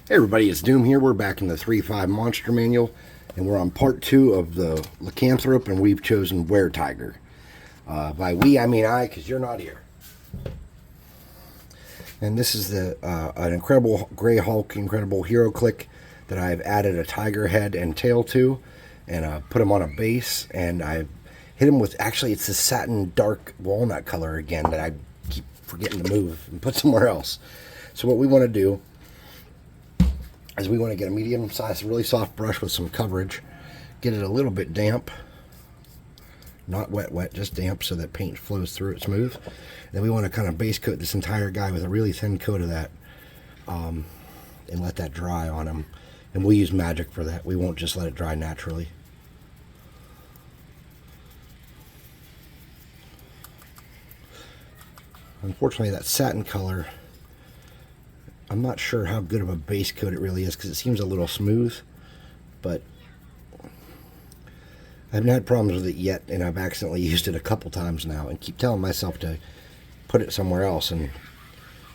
Hey everybody, it's Doom here. We're back in the 3.5 Monster Manual, and we're on part 2 of the Lycanthrope, and we've chosen Were Tiger. By we, I mean I, because you're not here. And this is an Incredible Grey Hulk Incredible Hero Click that I've added a tiger head and tail to, and put him on a base, and I hit him with, actually it's the satin dark walnut color again that I keep forgetting to move and put somewhere else. So what we want to do is we want to get a medium-sized, really soft brush with some coverage, get it a little bit damp, not wet, just damp so that paint flows through it smooth. Then we want to kind of base coat this entire guy with a really thin coat of that, and let that dry on him. And we'll use magic for that. We won't just let it dry naturally. Unfortunately, that satin color, I'm not sure how good of a base coat it really is because it seems a little smooth, but I haven't had problems with it yet, and I've accidentally used it a couple times now and keep telling myself to put it somewhere else, and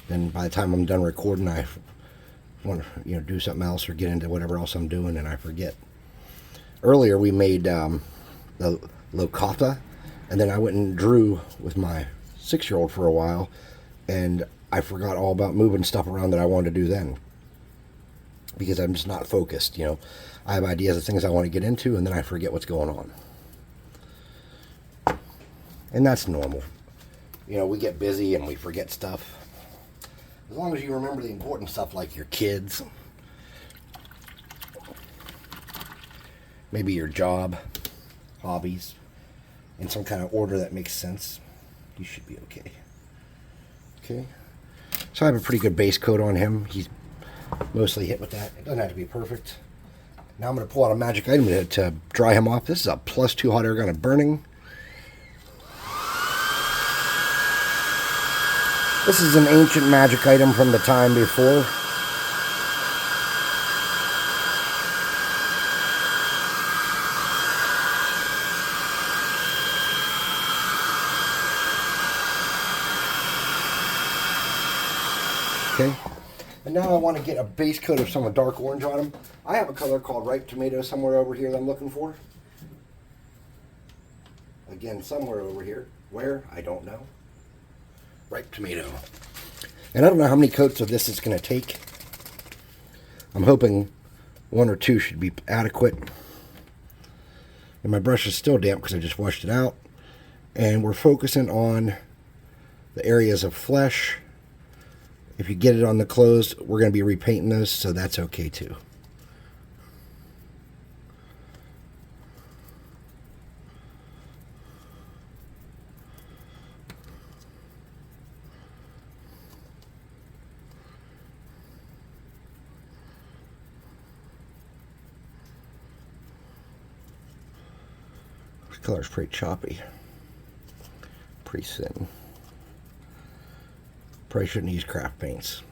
then by the time I'm done recording I want to do something else or get into whatever else I'm doing and I forget. Earlier we made the Lycanthrope, and then I went and drew with my 6-year-old for a while, and I forgot all about moving stuff around that I wanted to do then because I'm just not focused. I have ideas of things I want to get into, and then I forget what's going on. And that's normal. We get busy and we forget stuff. As long as you remember the important stuff like your kids, maybe your job, hobbies, in some kind of order that makes sense, you should be okay. Okay. So I have a pretty good base coat on him. He's mostly hit with that. It doesn't have to be perfect. Now I'm going to pull out a magic item to dry him off. This is a +2 hot air gun of burning. This is an ancient magic item from the time before. Okay, and now I want to get a base coat of some dark orange on him. I have a color called ripe tomato somewhere over here that I'm looking for. Again, somewhere over here. Where? I don't know. Ripe tomato. And I don't know how many coats of this it's going to take. I'm hoping 1 or 2 should be adequate. And my brush is still damp because I just washed it out. And we're focusing on the areas of flesh. If you get it on the clothes, we're going to be repainting those, so that's okay too. This color's pretty choppy, pretty thin. Probably shouldn't use craft paints,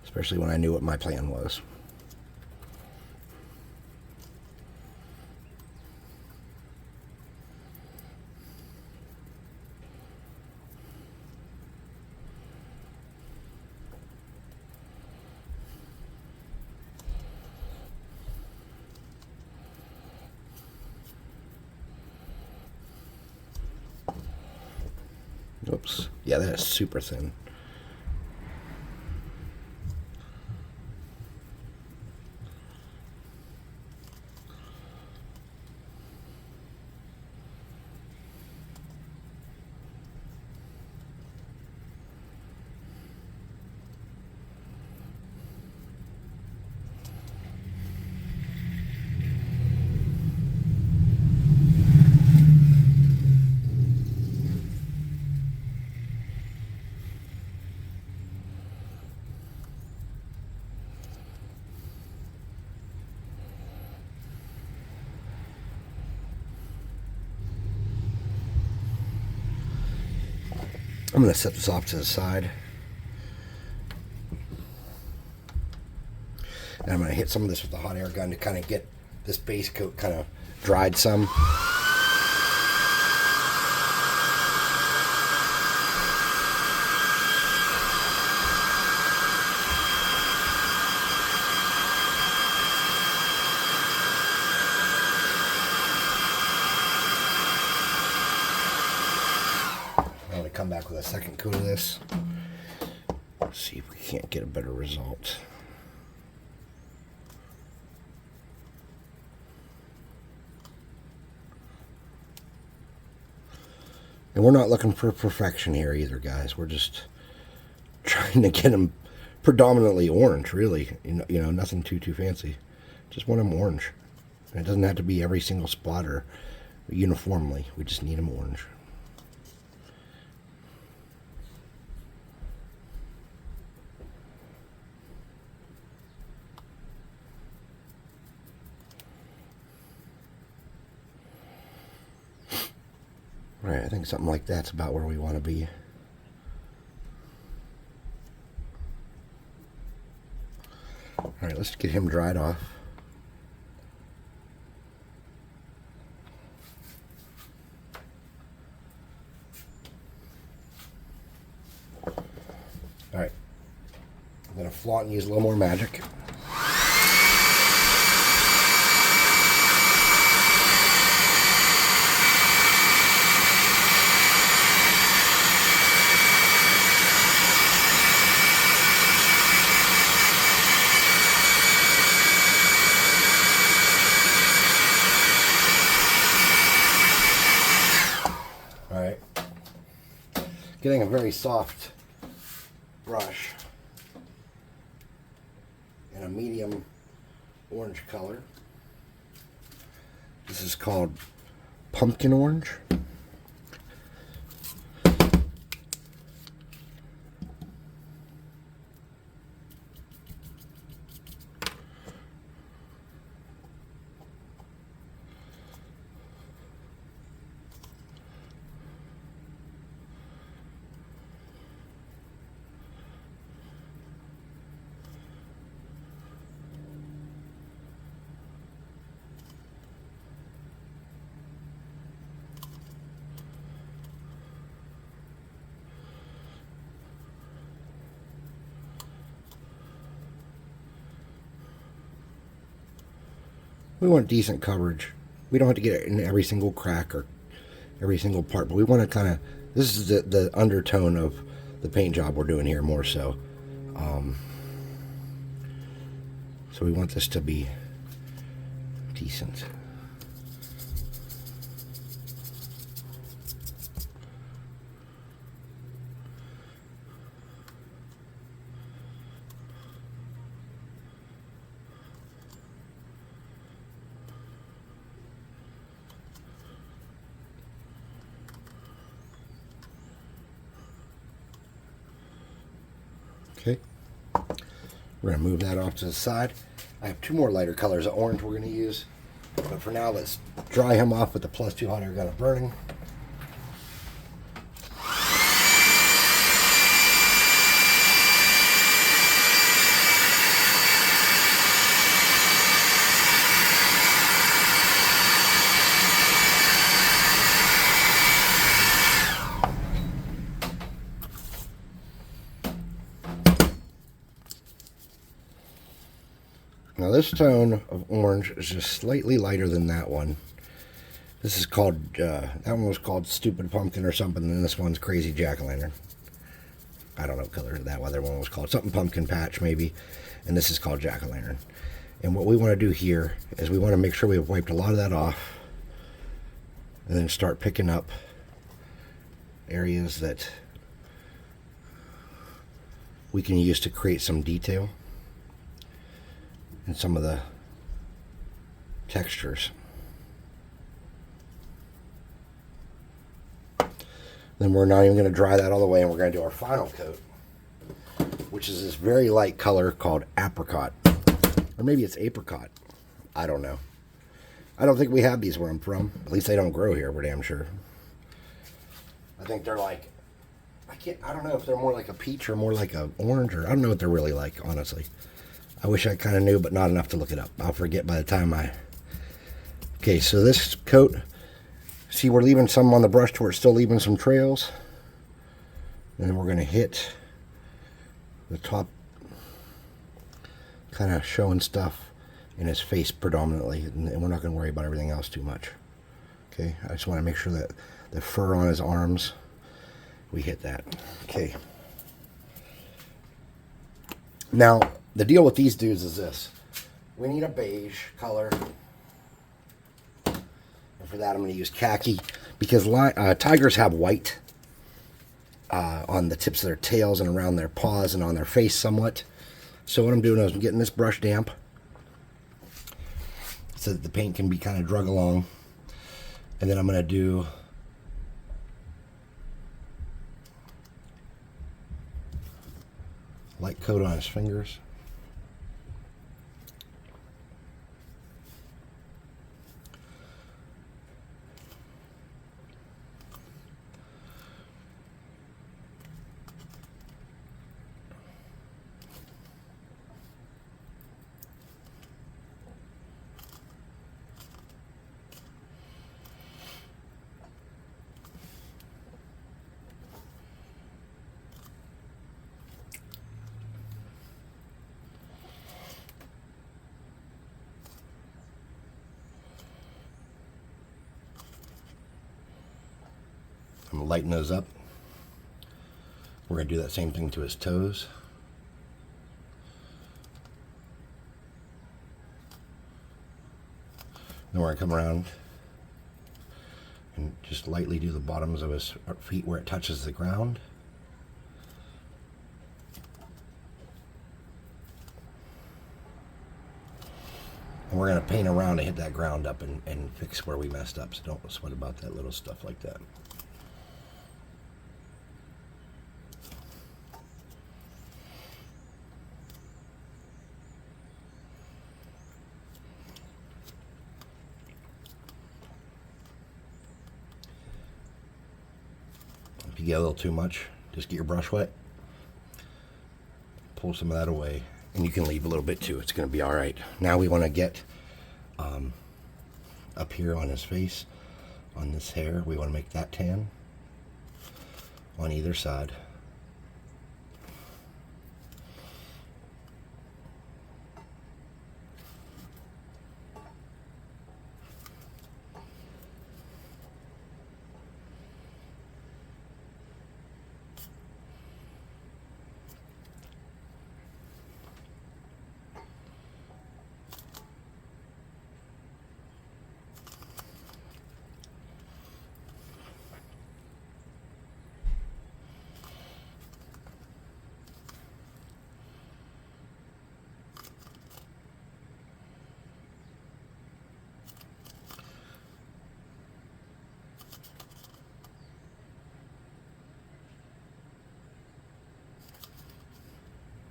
especially when I knew what my plan was. Oops. Yeah, that is super thin. I'm going to set this off to the side. And I'm going to hit some of this with the hot air gun to kind of get this base coat kind of dried some. come back with a second coat of this. See if we can't get a better result. And we're not looking for perfection here either, guys. We're just trying to get them predominantly orange, really. You know, nothing too fancy. Just want them orange. And it doesn't have to be every single spot or uniformly. We just need them orange. Alright, I think something like that's about where we want to be. Alright, let's get him dried off. Alright, I'm going to flaunt and use a little more magic. Alright, getting a very soft brush in a medium orange color. This is called pumpkin orange. We want decent coverage. We don't have to get it in every single crack or every single part, but we want to kind of, this is the undertone of the paint job we're doing here more so. So we want this to be decent. Okay, we're going to move that off to the side. I have two more lighter colors of orange we're going to use, but for now let's dry him off with the +2 hot air gun of burning. Now this tone of orange is just slightly lighter than that one. This is called, that one was called Stupid Pumpkin or something, and this one's Crazy Jack-o'-lantern. I don't know what color that other one was called. Something Pumpkin Patch maybe, and this is called Jack-o'-lantern. And what we want to do here is we want to make sure we've wiped a lot of that off, and then start picking up areas that we can use to create some detail and some of the textures. Then we're not even going to dry that all the way, and we're going to do our final coat, which is this very light color called apricot. Or maybe it's apricot. I don't know. I don't think we have these where I'm from. At least they don't grow here, we're damn sure. I think they're like, I don't know if they're more like a peach or more like a orange, or I don't know what they're really like, honestly. I wish I kind of knew, but not enough to look it up. I'll forget by the time Okay, so this coat, see we're leaving some on the brush to where it's still leaving some trails. And then we're going to hit the top, kind of showing stuff in his face predominantly. And we're not going to worry about everything else too much. Okay, I just want to make sure that the fur on his arms we hit that. Okay. Now, the deal with these dudes is this. We need a beige color. And for that, I'm going to use khaki. Because tigers have white on the tips of their tails and around their paws and on their face somewhat. So what I'm doing is I'm getting this brush damp so that the paint can be kind of drug along. And then I'm going to do light coat on his fingers. I'm going to lighten those up. We're going to do that same thing to his toes. Then we're going to come around and just lightly do the bottoms of his feet where it touches the ground. And we're going to paint around to hit that ground up and fix where we messed up. So don't sweat about that little stuff like that. If you get a little too much, just get your brush wet. Pull some of that away. And you can leave a little bit too. It's going to be all right. Now we want to get up here on his face, on this hair. We want to make that tan on either side.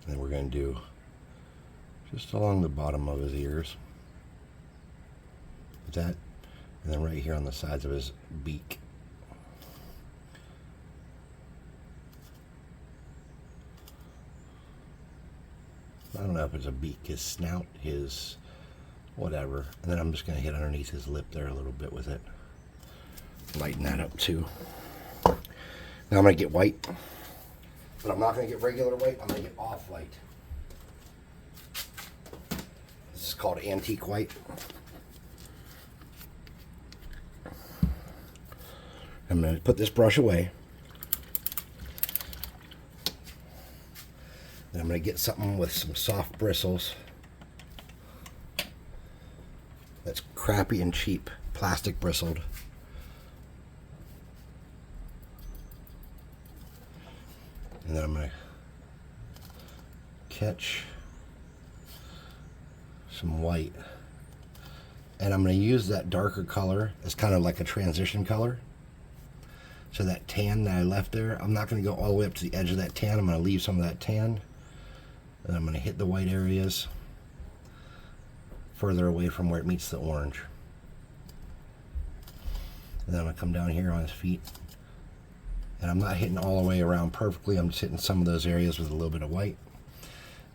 And then we're going to do just along the bottom of his ears. That, and then right here on the sides of his beak. I don't know if it's a beak, his snout, his whatever. And then I'm just going to hit underneath his lip there a little bit with it. Lighten that up too. Now I'm going to get white. But I'm not going to get regular white, I'm going to get off-white. This is called antique white. I'm going to put this brush away. Then I'm going to get something with some soft bristles. That's crappy and cheap, plastic bristled. And then I'm going to catch some white. And I'm going to use that darker color as kind of like a transition color. So that tan that I left there, I'm not going to go all the way up to the edge of that tan. I'm going to leave some of that tan. And I'm going to hit the white areas further away from where it meets the orange. And then I'm going to come down here on his feet. And I'm not hitting all the way around perfectly. I'm just hitting some of those areas with a little bit of white.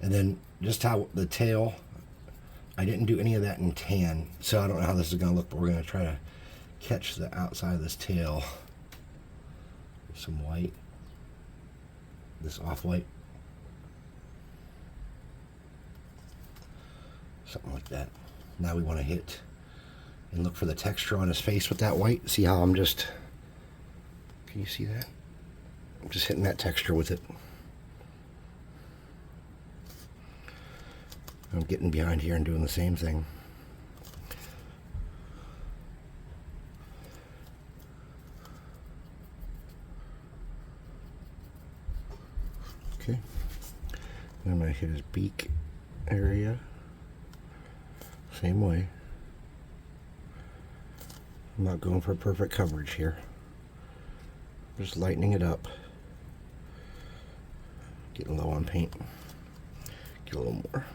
And then just how the tail, I didn't do any of that in tan. So I don't know how this is going to look, but we're going to try to catch the outside of this tail with some white. This off-white. Something like that. Now we want to hit and look for the texture on his face with that white. See how I'm just... Can you see that? I'm just hitting that texture with it. I'm getting behind here and doing the same thing. Okay. Then I'm going to hit his beak area. Same way. I'm not going for perfect coverage here. Just lightening it up. Getting low on paint. Get a little more.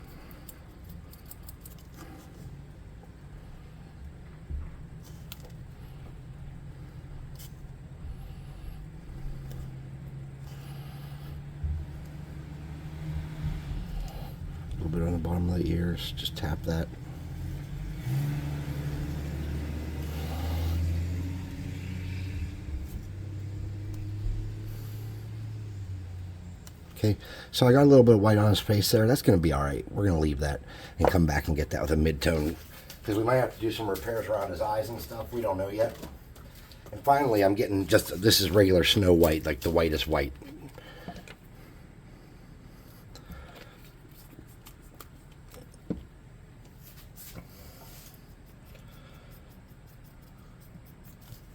A little bit on the bottom of the ears. Just tap that. Okay, so I got a little bit of white on his face there. That's going to be all right. We're going to leave that and come back and get that with a mid-tone, because we might have to do some repairs around his eyes and stuff. We don't know yet. And finally, I'm getting just, this is regular Snow White, like the whitest white.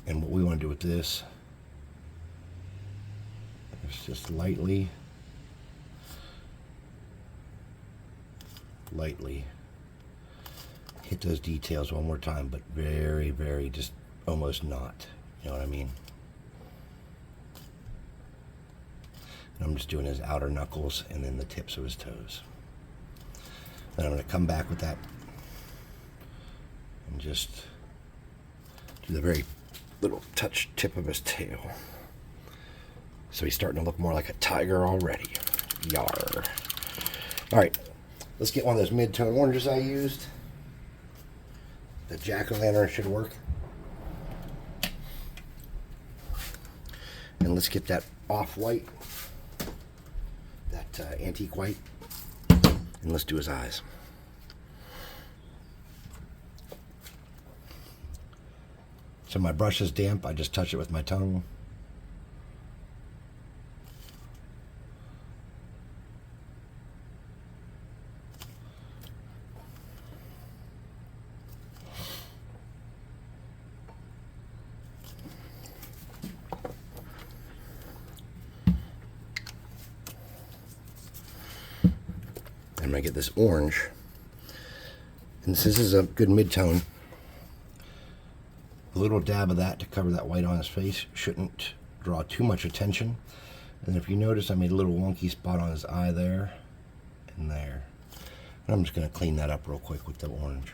And what we want to do with this is just lightly hit those details one more time, but very, very just almost not. You know what I mean? And I'm just doing his outer knuckles and then the tips of his toes. Then I'm going to come back with that and just do the very little touch tip of his tail. So he's starting to look more like a tiger already. Yar. Alright, let's get one of those mid-tone oranges I used. The jack-o'-lantern should work. And let's get that off-white, that antique white, and let's do his eyes. So my brush is damp, I just touch it with my tongue. I'm going to get this orange, and since this is a good mid-tone, a little dab of that to cover that white on his face shouldn't draw too much attention. And if you notice, I made a little wonky spot on his eye there and there. And I'm just going to clean that up real quick with the orange.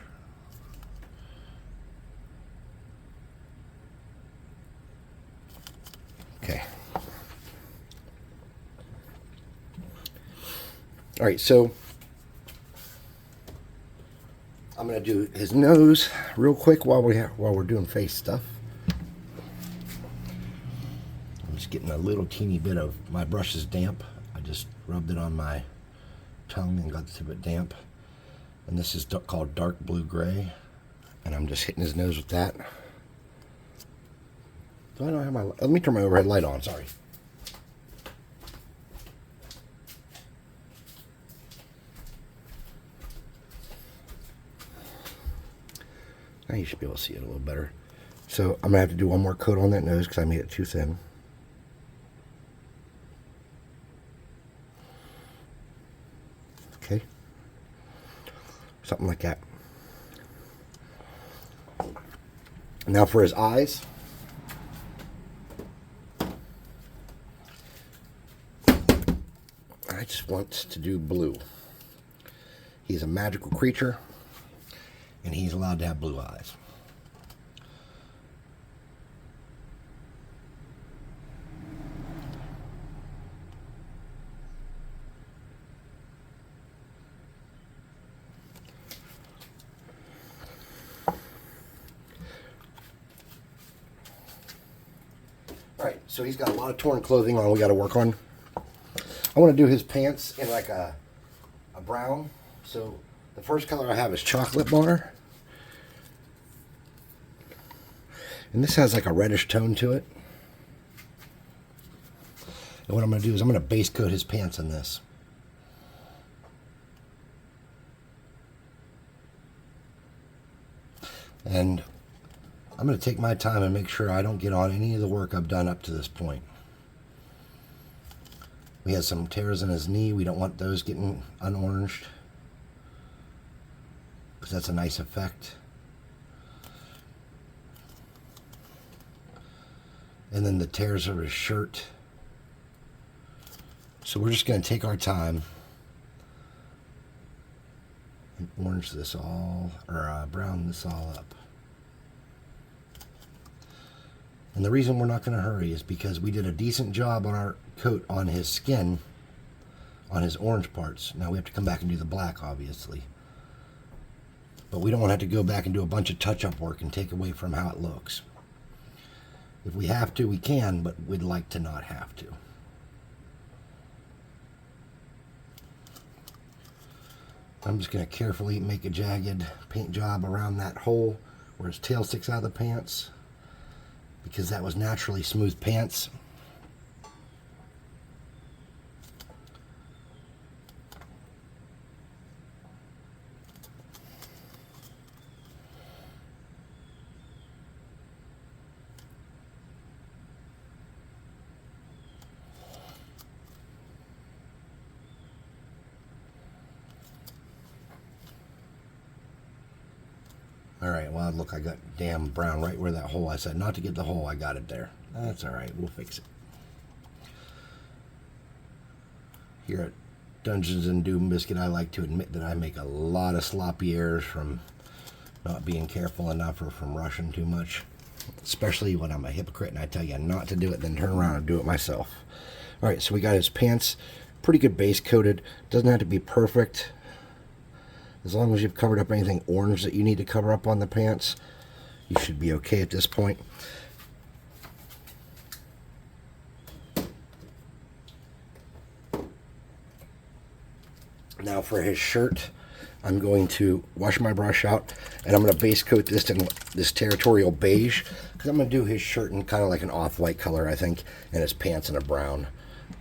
Okay. All right, so I'm going to do his nose real quick while we're doing face stuff. I'm just getting a little teeny bit of, my brush is damp. I just rubbed it on my tongue and got the tip of it damp. And this is called dark blue gray. And I'm just hitting his nose with that. Do I not have my, let me turn my overhead light on, sorry. Now you should be able to see it a little better. So I'm going to have to do one more coat on that nose because I made it too thin. Okay. Something like that. Now for his eyes. I just want to do blue. He's a magical creature, and he's allowed to have blue eyes. Alright, so he's got a lot of torn clothing on we got to work on. I want to do his pants in like a brown. So the first color I have is chocolate bar. And this has like a reddish tone to it. So what I'm going to do is I'm going to base coat his pants in this. And I'm going to take my time and make sure I don't get on any of the work I've done up to this point. We had some tears in his knee. We don't want those getting unoranged, because that's a nice effect. And then the tears of his shirt. So we're just going to take our time and orange this all, or brown this all up. And the reason we're not going to hurry is because we did a decent job on our coat on his skin, on his orange parts. Now we have to come back and do the black, obviously. But we don't want to have to go back and do a bunch of touch-up work and take away from how it looks. If we have to, we can, but we'd like to not have to. I'm just going to carefully make a jagged paint job around that hole where his tail sticks out of the pants, because that was naturally smooth pants. Alright, well look, I got damn brown right where that hole, I said not to get the hole, I got it there. That's alright, we'll fix it. Here at Dungeons and Doom Biscuit, I like to admit that I make a lot of sloppy errors from not being careful enough or from rushing too much. Especially when I'm a hypocrite and I tell you not to do it, then turn around and do it myself. Alright, so we got his pants pretty good base coated. Doesn't have to be perfect. As long as you've covered up anything orange that you need to cover up on the pants, you should be okay at this point. Now for his shirt, I'm going to wash my brush out, and I'm going to base coat this in this territorial beige, because I'm going to do his shirt in kind of like an off-white color, I think, and his pants in a brown.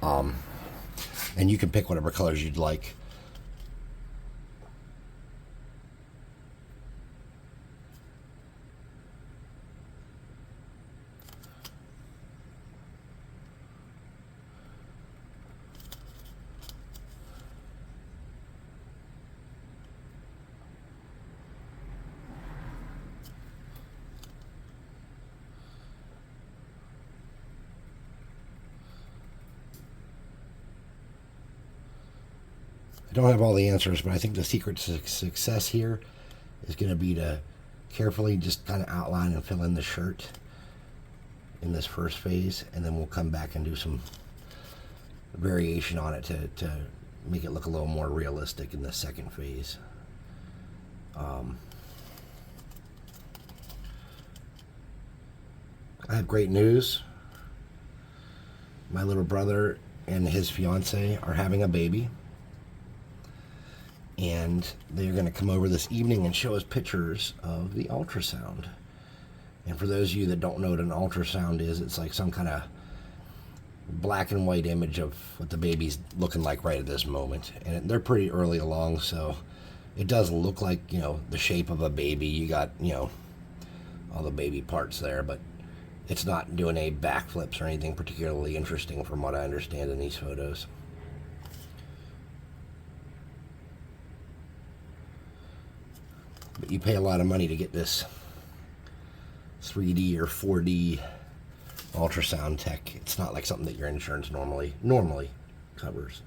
And you can pick whatever colors you'd like. I don't have all the answers, but I think the secret to success here is going to be to carefully just kind of outline and fill in the shirt in this first phase, and then we'll come back and do some variation on it to make it look a little more realistic in the second phase. I have great news. My little brother and his fiance are having a baby, and they're going to come over this evening and show us pictures of the ultrasound. And for those of you that don't know what an ultrasound is, it's like some kind of black and white image of what the baby's looking like right at this moment. And they're pretty early along, so it does look like, you know, the shape of a baby. You got, you know, all the baby parts there, but it's not doing any backflips or anything particularly interesting from what I understand in these photos. But you pay a lot of money to get this 3D or 4D ultrasound tech. It's not like something that your insurance normally covers.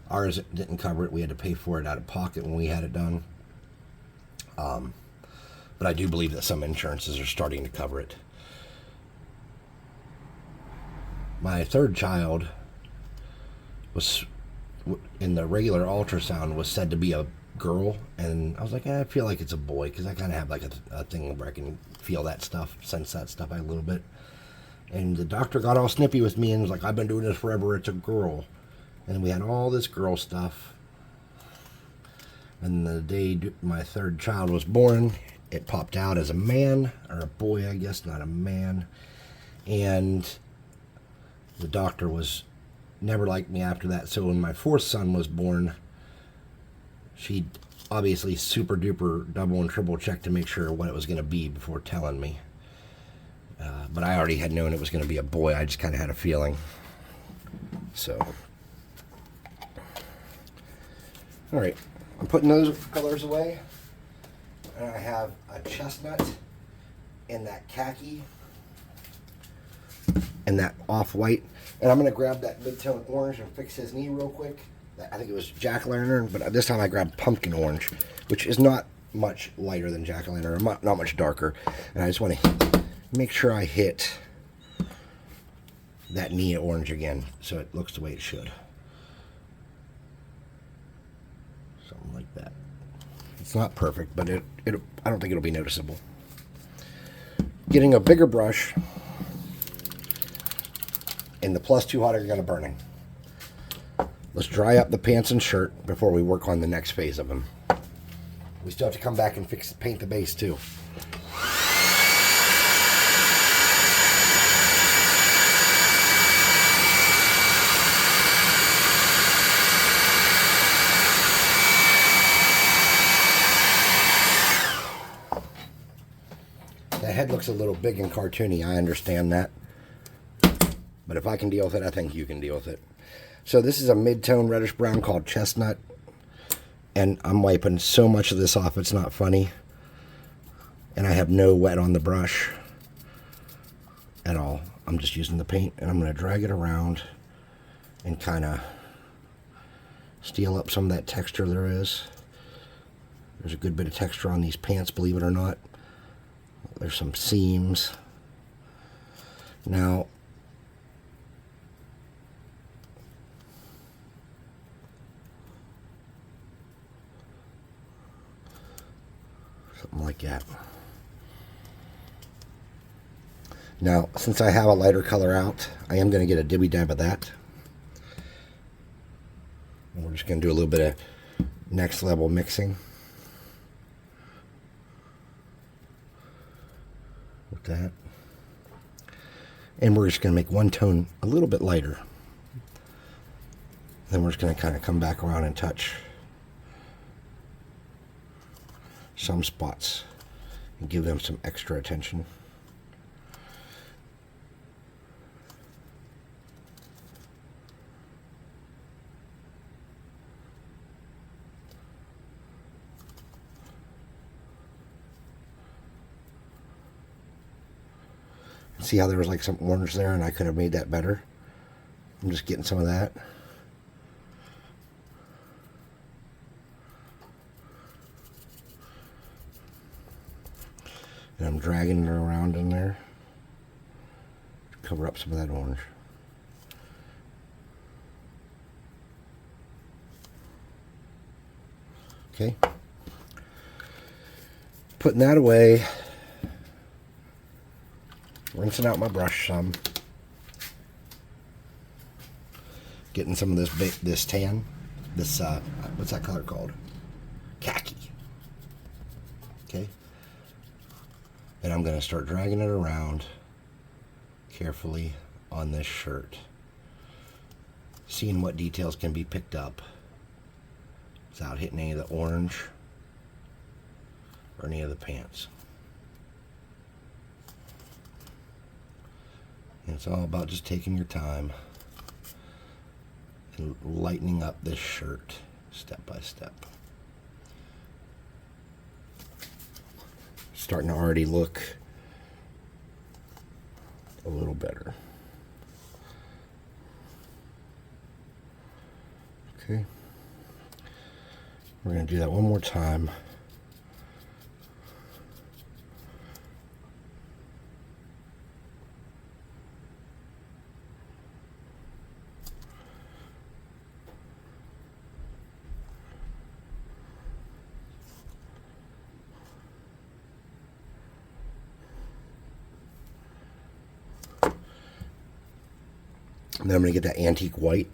Ours didn't cover it. We had to pay for it out of pocket when we had it done. But I do believe that some insurances are starting to cover it. My third child was, in the regular ultrasound, was said to be a girl, and I was like, I feel like it's a boy, because I kind of have like a thing where I can feel that stuff, sense that stuff a little bit. And the doctor got all snippy with me and was like, I've been doing this forever, it's a girl. And we had all this girl stuff. And the day my third child was born, it popped out as a man, or a boy, I guess, not a man. And the doctor was never liked me after that. So when my fourth son was born, she obviously super duper double and triple checked to make sure what it was going to be before telling me. But I already had known it was going to be a boy. I just kind of had a feeling. So, all right, I'm putting those colors away. And I have a chestnut and that khaki and that off-white. And I'm going to grab that mid-tone orange and fix his knee real quick. I think it was jack-o'-lantern, but this time I grabbed pumpkin orange, which is not much lighter than jack-o'-lantern, or not much darker. And I just want to make sure I hit that knee orange again so it looks the way it should. Something like that. It's not perfect, but I don't think it'll be noticeable. Getting a bigger brush and the +2 hotter gun of burning. Let's dry up the pants and shirt before we work on the next phase of them. We still have to come back and paint the base too. The head looks a little big and cartoony, I understand that. But if I can deal with it, I think you can deal with it. So this is a mid-tone reddish brown called chestnut. And I'm wiping so much of this off, it's not funny. And I have no wet on the brush at all. I'm just using the paint, and I'm going to drag it around and kind of steal up some of that texture there is. There's a good bit of texture on these pants, believe it or not. There's some seams. Now, something like that. Now, since I have a lighter color out, I am going to get a dibby dab of that. And we're just going to do a little bit of next level mixing with that. And we're just going to make one tone a little bit lighter. Then we're just going to kind of come back around and touch some spots and give them some extra attention. See how there was like some orange there, and I could have made that better. I'm just getting some of that. And I'm dragging it around in there to cover up some of that orange. Okay. Putting that away. Rinsing out my brush some. Getting some of this tan. This, what's that color called? Khaki. Okay. And I'm going to start dragging it around carefully on this shirt. Seeing what details can be picked up without hitting any of the orange or any of the pants. And it's all about just taking your time and lightening up this shirt step by step. Starting to already look a little better. Okay. We're going to do that one more time. And then I'm going to get that antique white.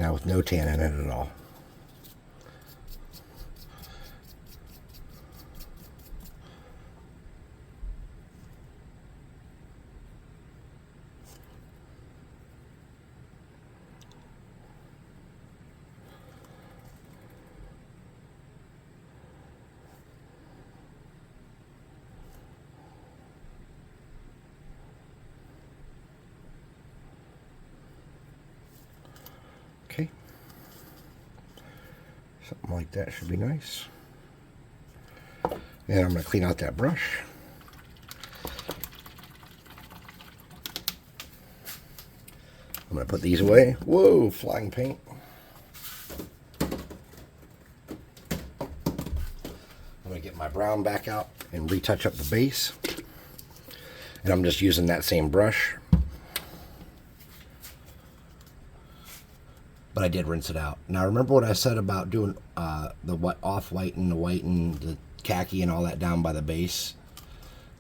Now with no tan in it at all. Okay, something like that should be nice. And I'm going to clean out that brush. I'm going to put these away. Whoa, flying paint. I'm going to get my brown back out and retouch up the base. And I'm just using that same brush. But I did rinse it out. Now remember what I said about doing the off-white and the white and the khaki and all that down by the base?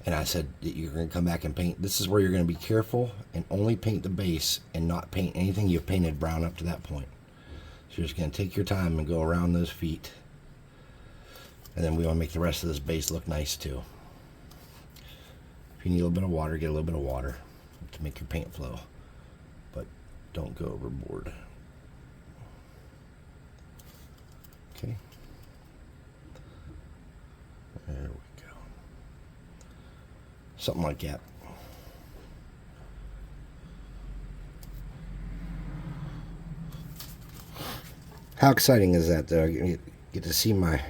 And I said that you're going to come back and paint. This is where you're going to be careful and only paint the base and not paint anything you've painted brown up to that point. So you're just going to take your time and go around those feet. And then we want to make the rest of this base look nice too. If you need a little bit of water, get a little bit of water to make your paint flow. But don't go overboard. Okay. There we go. Something like that. How exciting is that, though? You get to see my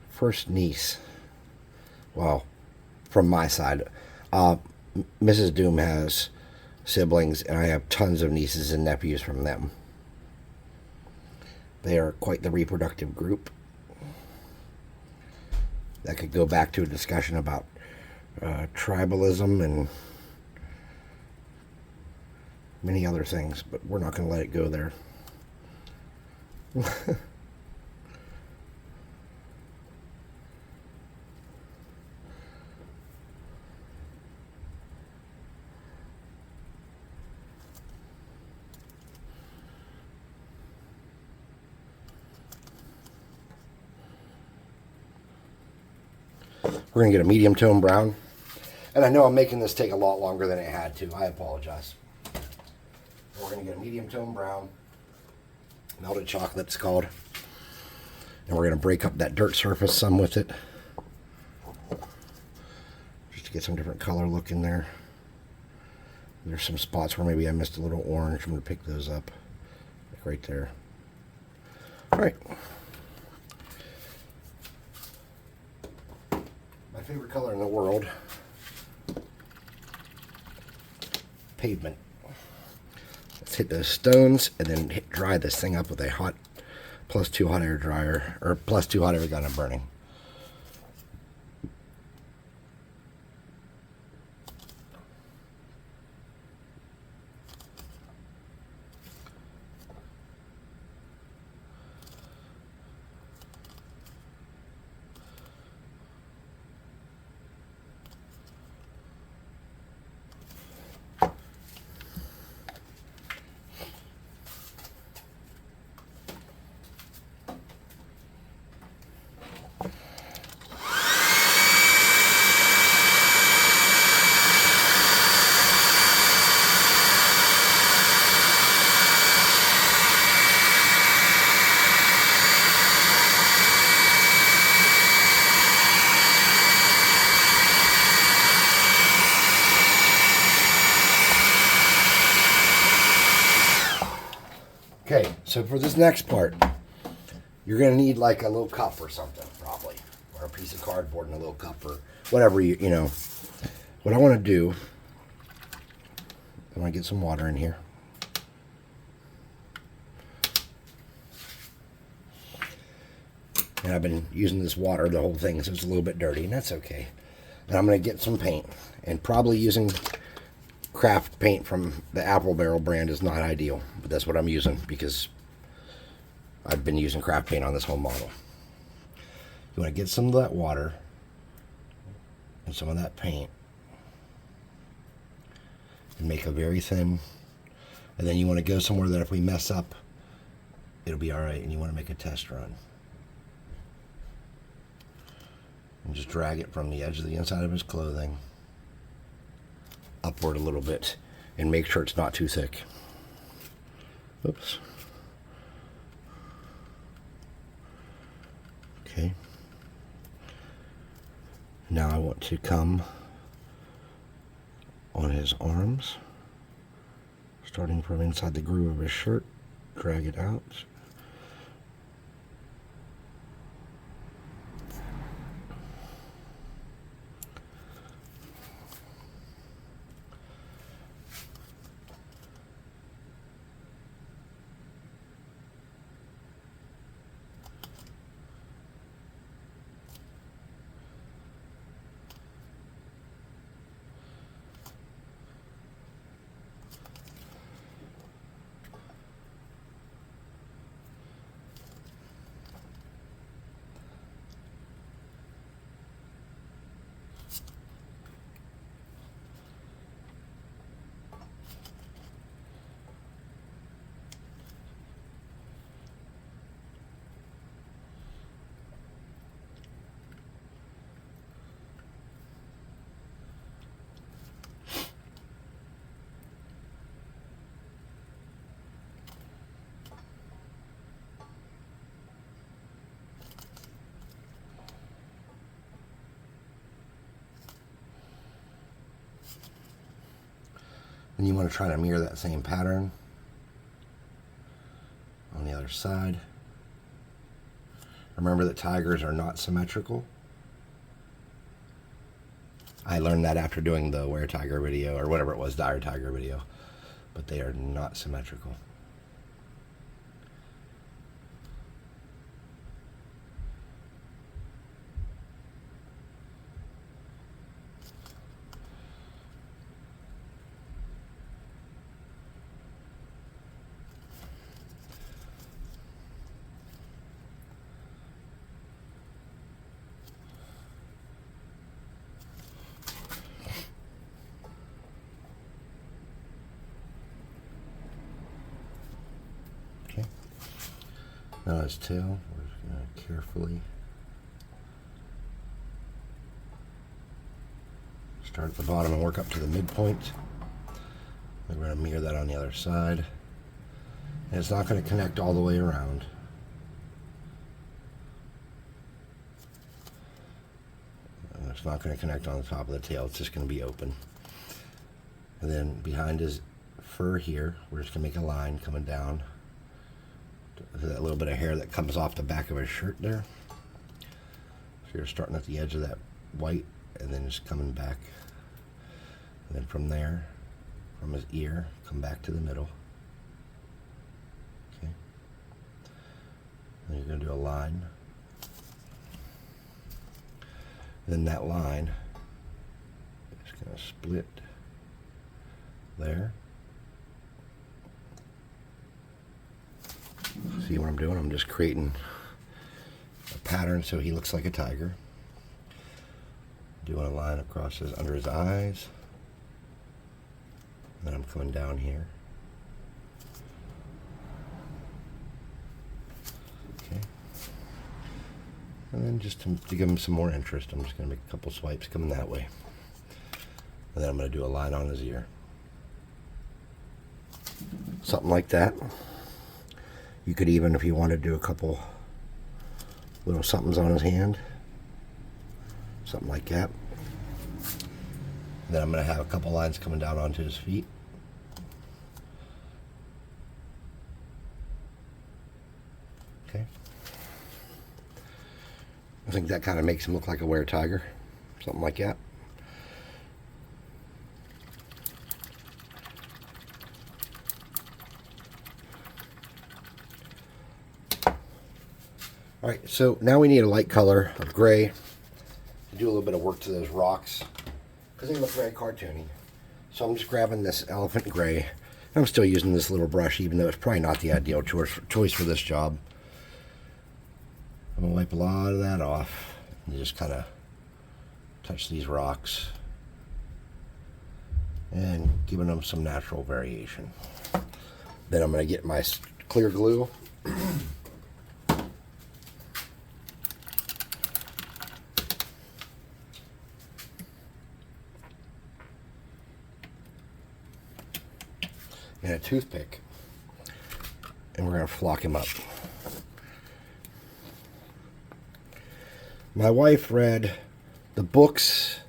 first niece. Well, from my side. Mrs. Doom has siblings, and I have tons of nieces and nephews from them. They are quite the reproductive group. That could go back to a discussion about tribalism and many other things, but we're not going to let it go there. We're going to get a medium tone brown. And I know I'm making this take a lot longer than it had to. I apologize. We're going to get a medium tone brown. Melted chocolate, it's called. And we're going to break up that dirt surface some with it. Just to get some different color look in there. There's some spots where maybe I missed a little orange. I'm going to pick those up. Like right there. Alright. My favorite color in the world. Pavement. Let's hit those stones and then dry this thing up with a hot +2 hot air dryer, or +2 hot air gun and burning. Okay, so for this next part, you're going to need like a little cup or something, probably. Or a piece of cardboard and a little cup or whatever, you know. What I want to do, I want to get some water in here. And I've been using this water, the whole thing, so it's a little bit dirty, and that's okay. And I'm going to get some paint. And probably using craft paint from the Apple Barrel brand is not ideal, but that's what I'm using because I've been using craft paint on this whole model. You want to get some of that water and some of that paint and make a very thin, and then you want to go somewhere that if we mess up it'll be alright, and you want to make a test run. And just drag it from the edge of the inside of his clothing upward a little bit, and make sure it's not too thick. Oops. Okay. Now I want to come on his arms, starting from inside the groove of his shirt, drag it out. And you want to try to mirror that same pattern on the other side. Remember that tigers are not symmetrical. I learned that after doing the Were Tiger video, or whatever it was, Dire Tiger video. But they are not symmetrical. Now his tail, we're just going to carefully start at the bottom and work up to the midpoint. Then we're going to mirror that on the other side. And it's not going to connect all the way around. And it's not going to connect on the top of the tail, it's just going to be open. And then behind his fur here, we're just going to make a line coming down. That little bit of hair that comes off the back of his shirt there. So you're starting at the edge of that white and then just coming back. And then from there, from his ear, come back to the middle. Okay. Then you're going to do a line. Then that line is going to split there. See what I'm doing? I'm just creating a pattern so he looks like a tiger. Doing a line across under his eyes. Then I'm coming down here. Okay. And then just to give him some more interest, I'm just going to make a couple swipes coming that way. And then I'm going to do a line on his ear. Something like that. You could even, if you wanted to, do a couple little somethings on his hand. Something like that. Then I'm going to have a couple lines coming down onto his feet. Okay. I think that kind of makes him look like a were tiger. Something like that. Alright, so now we need a light color of gray to do a little bit of work to those rocks because they look very cartoony. So I'm just grabbing this elephant gray. I'm still using this little brush even though it's probably not the ideal choice for this job. I'm going to wipe a lot of that off and just kind of touch these rocks and giving them some natural variation. Then I'm going to get my clear glue And a toothpick. And we're going to flock him up. My wife read the books.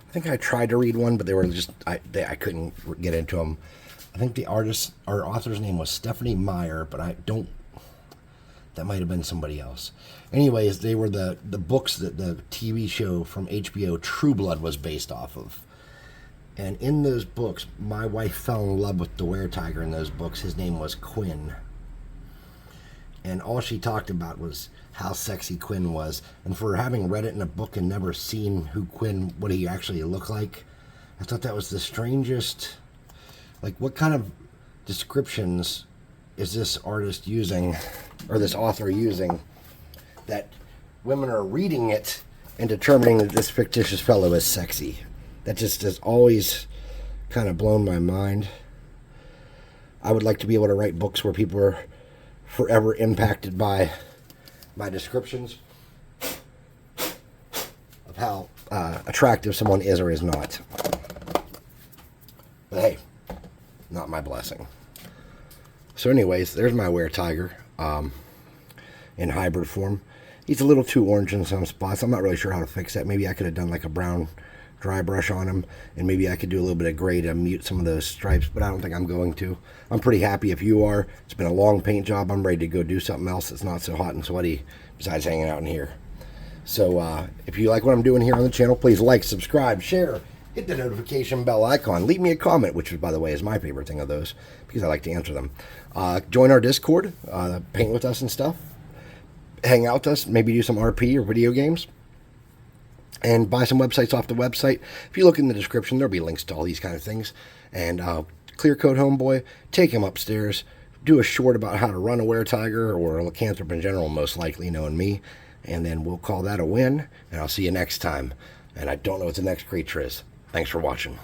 I think I tried to read one, but they were just, I couldn't get into them. I think the author's name was Stephanie Meyer, but that might have been somebody else. Anyways, they were the books that the TV show from HBO True Blood was based off of. And in those books, my wife fell in love with the were-tiger in those books. His name was Quinn. And all she talked about was how sexy Quinn was. And for having read it in a book and never seen what he actually looked like, I thought that was the strangest. Like, what kind of descriptions is this artist using, or this author using, that women are reading it and determining that this fictitious fellow is sexy? That just has always kind of blown my mind. I would like to be able to write books where people are forever impacted by my descriptions of how attractive someone is or is not. But hey, not my blessing. So anyways, there's my were-tiger in hybrid form. He's a little too orange in some spots. I'm not really sure how to fix that. Maybe I could have done like a brown dry brush on him, and maybe I could do a little bit of gray to mute some of those stripes, but I don't think I'm going to. I'm pretty happy if you are. It's been a long paint job. I'm ready to go do something else that's not so hot and sweaty besides hanging out in here. So if you like what I'm doing here on the channel, please like, subscribe, share, hit the notification bell icon, leave me a comment, which, by the way, is my favorite thing of those because I like to answer them. Join our Discord, paint with us and stuff, hang out with us, maybe do some RP or video games, and buy some websites off the website. If you look in the description, there'll be links to all these kind of things. And Clear Coat Homeboy, take him upstairs, do a short about how to run a were-tiger or a lycanthrope in general, most likely, knowing me, and then we'll call that a win, and I'll see you next time. And I don't know what the next creature is. Thanks for watching.